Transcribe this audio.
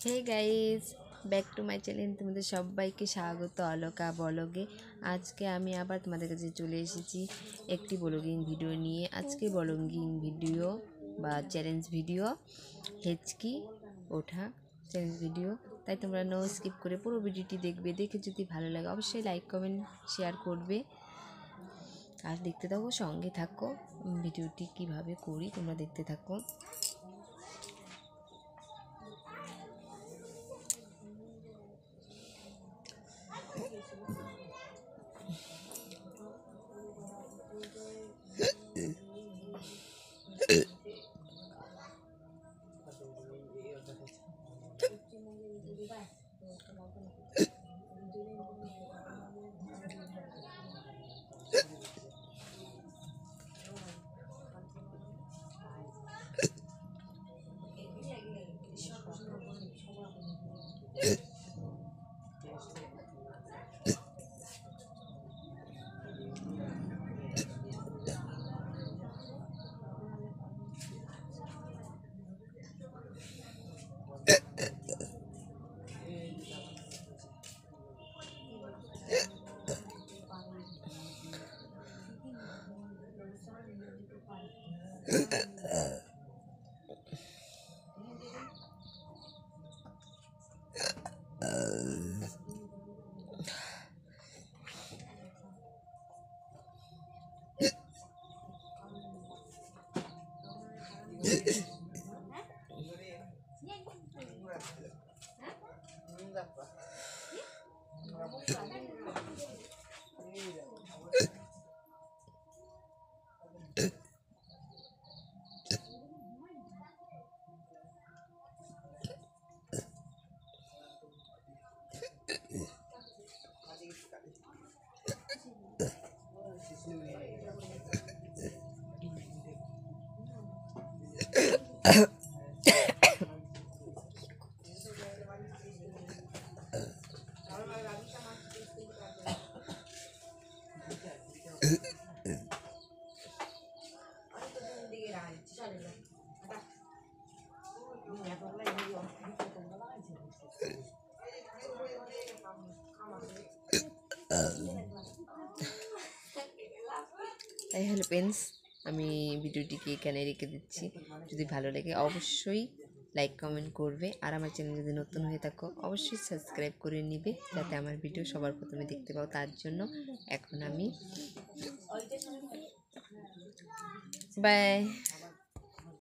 Hey guys, back to my channel. তোমাদের সবাইকে স্বাগত অলকা ব্লগে। আজকে আমি আবার তোমাদের কাছে চলে এসেছি একটি ব্লগিং ভিডিও নিয়ে। আজকে ব্লগিং ভিডিও বা চ্যালেঞ্জ ভিডিও, হেঁচকি ওঠা চ্যালেঞ্জ ভিডিও। তাই তোমরা নো স্কিপ করে পুরো ভিডিওটি দেখবে। দেখে যদি ভালো লাগে অবশ্যই লাইক কমেন্ট শেয়ার করবে আর দেখতে থাকো, সঙ্গে থাকো। ভিডিওটি কিভাবে করি তোমরা দেখতে থাকো। তাই হ্যালো ফ্রেন্ডস, আমি ভিডিওটিকে এখানে রেখে দিচ্ছি। যদি ভালো লাগে অবশ্যই লাইক কমেন্ট করবে, আর আমার চ্যানেল যদি নতুন হয়ে থাকো অবশ্যই সাবস্ক্রাইব করে নিবে, যাতে আমার ভিডিও সবার প্রথমে দেখতে পাও। তার জন্য এখন আমি বাই।